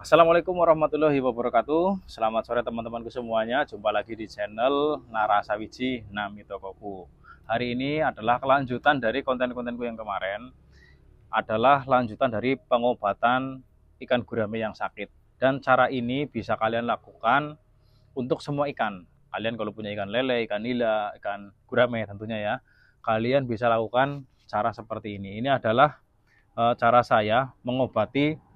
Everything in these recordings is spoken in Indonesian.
Assalamualaikum warahmatullahi wabarakatuh. Selamat sore teman-temanku semuanya. Jumpa lagi di channel Narasawiji Nami Tokoku. Hari ini adalah kelanjutan dari konten-kontenku yang kemarin. Adalah lanjutan dari pengobatan ikan gurame yang sakit. Dan cara ini bisa kalian lakukan untuk semua ikan. Kalian kalau punya ikan lele, ikan nila, ikan gurame tentunya ya. Kalian bisa lakukan cara seperti ini. Ini adalah cara saya mengobati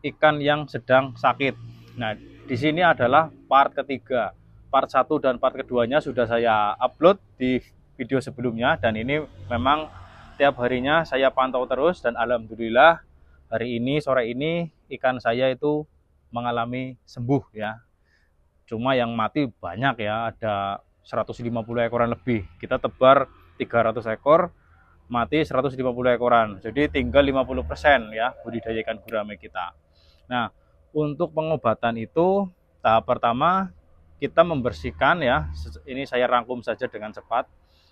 ikan yang sedang sakit. Nah, di sini adalah part ketiga. Part 1 dan part keduanya sudah saya upload di video sebelumnya dan ini memang tiap harinya saya pantau terus dan alhamdulillah hari ini sore ini ikan saya itu mengalami sembuh ya. Cuma yang mati banyak ya, ada 150 ekoran lebih. Kita tebar 300 ekor, mati 150 ekoran. Jadi tinggal 50% ya budidaya ikan gurame kita. Nah, untuk pengobatan itu tahap pertama kita membersihkan ya. Ini saya rangkum saja dengan cepat.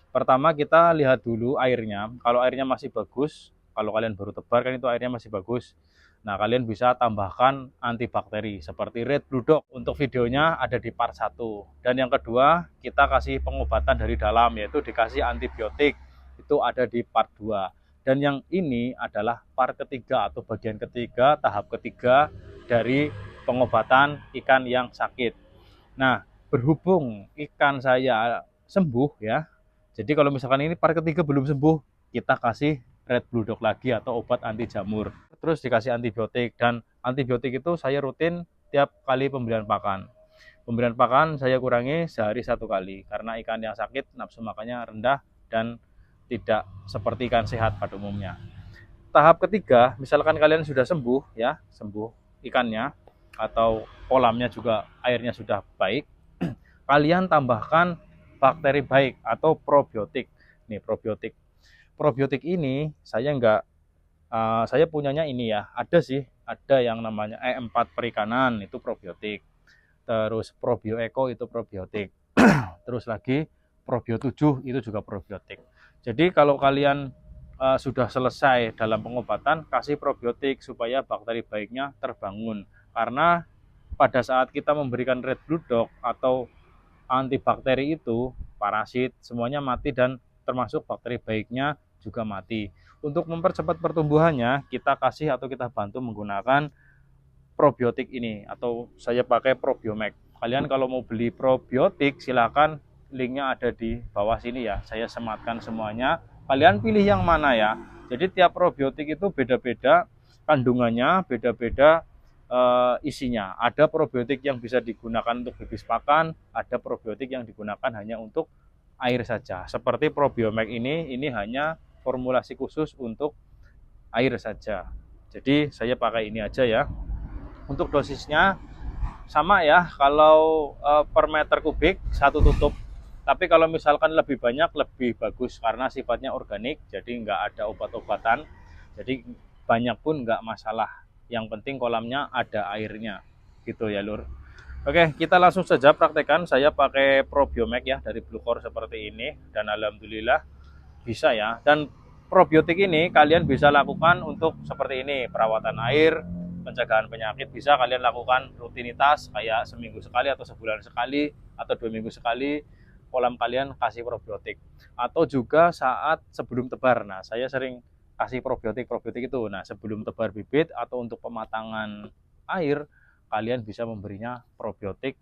Pertama kita lihat dulu airnya. Kalau airnya masih bagus, kalau kalian baru tebar kan itu airnya masih bagus. Nah, kalian bisa tambahkan antibakteri seperti Red Blue Dog. Untuk videonya ada di part 1. Dan yang kedua, kita kasih pengobatan dari dalam yaitu dikasih antibiotik. Itu ada di part 2. Dan yang ini adalah part ketiga atau bagian ketiga, tahap ketiga dari pengobatan ikan yang sakit. Nah, berhubung ikan saya sembuh ya, jadi kalau misalkan ini part ketiga belum sembuh, kita kasih Red Blue Dog lagi atau obat anti jamur. Terus dikasih antibiotik dan antibiotik itu saya rutin tiap kali pemberian pakan. Pemberian pakan saya kurangi sehari 1 kali karena ikan yang sakit nafsu makannya rendah dan tidak seperti ikan sehat pada umumnya. Tahap ketiga, misalkan kalian sudah sembuh ya, sembuh ikannya atau kolamnya juga airnya sudah baik, kalian tambahkan bakteri baik atau probiotik. Nih probiotik. Probiotik ini saya punyanya ini ya. Ada sih, ada yang namanya E4 perikanan itu probiotik. Terus Probio Eko itu probiotik. Terus lagi Probio 7 itu juga probiotik. Jadi kalau kalian sudah selesai dalam pengobatan, kasih probiotik supaya bakteri baiknya terbangun. Karena pada saat kita memberikan Red Blue Dog atau antibakteri itu, parasit semuanya mati dan termasuk bakteri baiknya juga mati. Untuk mempercepat pertumbuhannya, kita kasih atau kita bantu menggunakan probiotik ini atau saya pakai Probiomax. Kalian kalau mau beli probiotik silakan, linknya ada di bawah sini ya. Saya sematkan semuanya. Kalian pilih yang mana ya. Jadi tiap probiotik itu beda-beda kandungannya, beda-beda isinya. Ada probiotik yang bisa digunakan untuk bibis pakan, ada probiotik yang digunakan hanya untuk air saja. Seperti Probiomax ini hanya formulasi khusus untuk air saja. Jadi saya pakai ini aja ya. Untuk dosisnya sama ya, kalau per meter kubik 1 tutup. Tapi kalau misalkan lebih banyak lebih bagus karena sifatnya organik, jadi nggak ada obat-obatan. Jadi banyak pun nggak masalah. Yang penting kolamnya ada airnya, gitu ya lur. Oke, kita langsung saja praktekkan. Saya pakai Probiomax ya dari Bluecor seperti ini dan alhamdulillah bisa ya. Dan probiotik ini kalian bisa lakukan untuk seperti ini, perawatan air, pencegahan penyakit bisa kalian lakukan rutinitas kayak seminggu sekali atau sebulan sekali atau 2 minggu sekali kolam kalian kasih probiotik atau juga saat sebelum tebar. Nah, saya sering kasih probiotik itu. Nah, sebelum tebar bibit atau untuk pematangan air kalian bisa memberinya probiotik,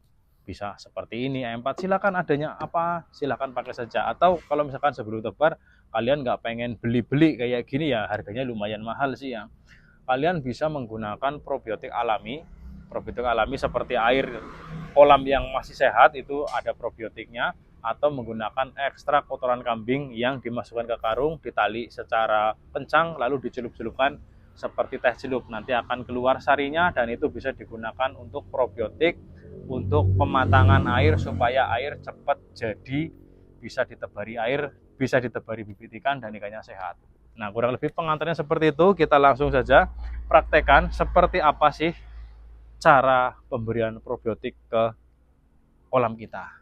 bisa seperti ini E4, silakan adanya apa silakan pakai saja. Atau kalau misalkan sebelum tebar kalian nggak pengen beli-beli kayak gini ya, harganya lumayan mahal sih ya, kalian bisa menggunakan probiotik alami seperti air kolam yang masih sehat itu ada probiotiknya, atau menggunakan ekstrak kotoran kambing yang dimasukkan ke karung, ditali secara kencang lalu dicelup-celupkan seperti teh celup, nanti akan keluar sarinya dan itu bisa digunakan untuk probiotik untuk pematangan air supaya air cepat jadi, bisa ditebari air, bisa ditebari bibit ikan dan ikannya sehat. Nah, kurang lebih pengantarnya seperti itu. Kita langsung saja praktekkan seperti apa sih cara pemberian probiotik ke kolam kita.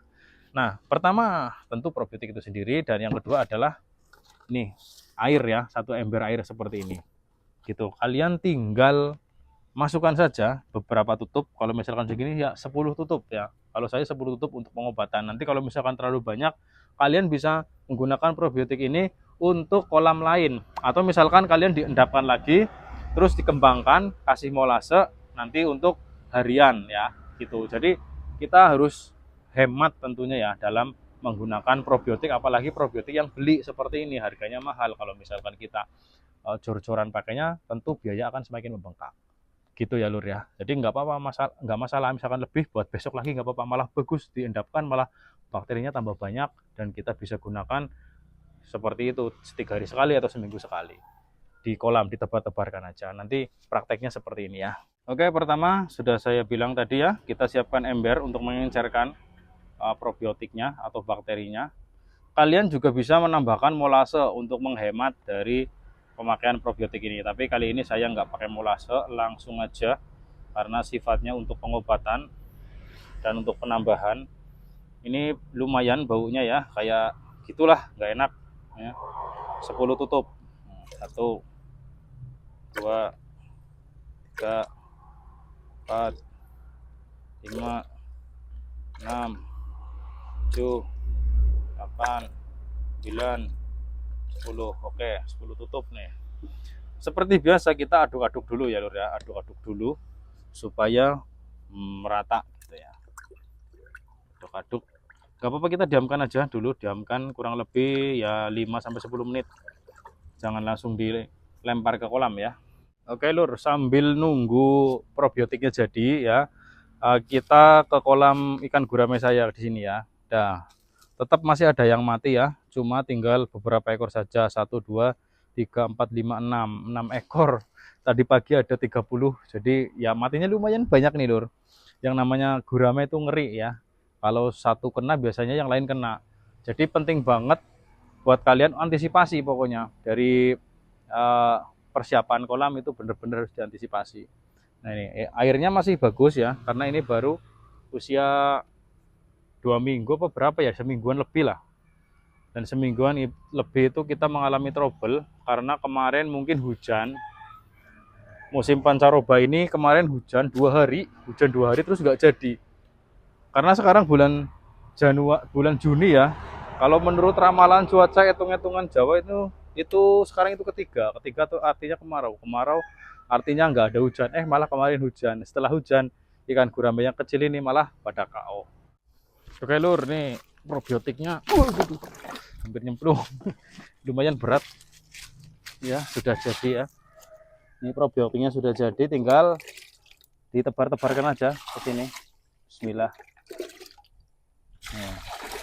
Nah, pertama tentu probiotik itu sendiri dan yang kedua adalah nih air ya, 1 ember air seperti ini. Gitu. Kalian tinggal masukkan saja beberapa tutup. Kalau misalkan segini ya 10 tutup ya. Kalau saya 10 tutup untuk pengobatan. Nanti kalau misalkan terlalu banyak, kalian bisa menggunakan probiotik ini untuk kolam lain. Atau misalkan kalian diendapkan lagi, terus dikembangkan, kasih molase nanti untuk harian ya gitu. Jadi kita harus hemat tentunya ya dalam menggunakan probiotik, apalagi probiotik yang beli seperti ini harganya mahal. Kalau misalkan kita jor-joran pakainya, tentu biaya akan semakin membengkak gitu ya lur ya. Jadi nggak masalah misalkan lebih buat besok lagi nggak apa-apa, malah bagus diendapkan, malah bakterinya tambah banyak dan kita bisa gunakan seperti itu 3 hari sekali atau seminggu sekali di kolam, ditebar-tebarkan aja. Nanti prakteknya seperti ini ya. Oke, pertama sudah saya bilang tadi ya, kita siapkan ember untuk mengencerkan probiotiknya atau bakterinya. Kalian juga bisa menambahkan molase untuk menghemat dari pemakaian probiotik ini. Tapi kali ini saya nggak pakai molase, langsung aja karena sifatnya untuk pengobatan dan untuk penambahan. Ini lumayan baunya ya, kayak gitulah, nggak enak. Ya. 10 tutup. 1, 2, 3, 4, 5, 6, 7, 8, 9, 10. Oke, 10 tutup nih. Seperti biasa kita aduk-aduk dulu ya lur ya, aduk-aduk dulu supaya merata gitu ya. Aduk-aduk. Gak apa-apa, kita diamkan aja dulu, diamkan kurang lebih ya 5 sampai 10 menit. Jangan langsung dilempar ke kolam ya. Oke lur, sambil nunggu probiotiknya jadi ya, kita ke kolam ikan gurame saya di sini ya. Nah, tetap masih ada yang mati ya, cuma tinggal beberapa ekor saja, 1, 2, 3, 4, 5, 6 ekor. Tadi pagi ada 30, jadi ya matinya lumayan banyak nih lur. Yang namanya gurame itu ngeri ya, kalau satu kena biasanya yang lain kena. Jadi penting banget buat kalian antisipasi, pokoknya dari persiapan kolam itu benar-benar harus diantisipasi. Nah ini airnya masih bagus ya, karena ini baru usia 2 minggu apa berapa ya, semingguan lebih lah. Dan semingguan lebih itu kita mengalami trouble karena kemarin mungkin hujan. Musim pancaroba ini kemarin hujan 2 hari, terus nggak jadi. Karena sekarang bulan Juni ya. Kalau menurut ramalan cuaca hitung-hitungan Jawa itu sekarang itu ketiga tuh artinya kemarau. Kemarau artinya nggak ada hujan. Malah kemarin hujan. Setelah hujan, ikan gurame yang kecil ini malah pada KO. Oke lur, nih probiotiknya hampir nyemplung. Lumayan berat. Ya, sudah jadi ya. Ini probiotiknya sudah jadi, tinggal ditebar-tebarkan aja ke sini. Bismillah. Nih,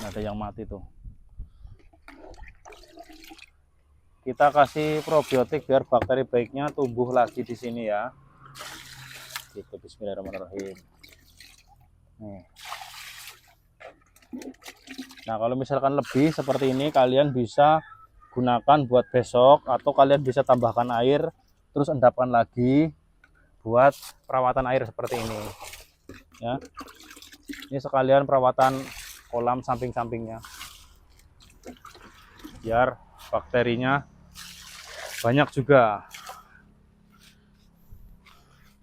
ada yang mati tuh. Kita kasih probiotik biar bakteri baiknya tumbuh lagi di sini ya. Gitu, bismillahirrahmanirrahim. Nih. Nah, kalau misalkan lebih seperti ini, kalian bisa gunakan buat besok, atau kalian bisa tambahkan air, terus endapkan lagi buat perawatan air seperti ini. Ya, ini sekalian perawatan kolam samping-sampingnya, biar bakterinya banyak juga.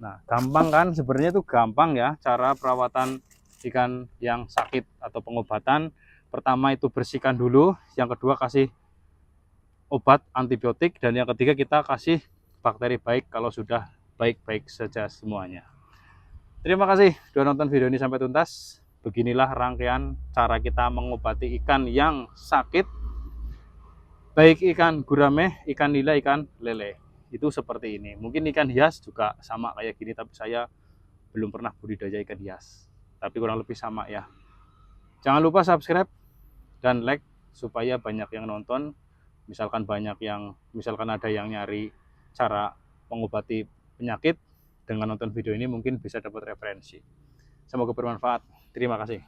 Nah, gampang kan? Sebenarnya itu gampang ya cara perawatan ikan yang sakit atau pengobatan. Pertama itu bersihkan dulu, yang kedua kasih obat antibiotik, dan yang ketiga kita kasih bakteri baik kalau sudah baik-baik saja semuanya. Terima kasih sudah nonton video ini sampai tuntas. Beginilah rangkaian cara kita mengobati ikan yang sakit, baik ikan gurame, ikan nila, ikan lele. Itu seperti ini. Mungkin ikan hias juga sama kayak gini, tapi saya belum pernah budidaya ikan hias. Tapi kurang lebih sama ya. Jangan lupa subscribe dan like supaya banyak yang nonton. Misalkan ada yang nyari cara mengobati penyakit, dengan nonton video ini mungkin bisa dapat referensi. Semoga bermanfaat. Terima kasih.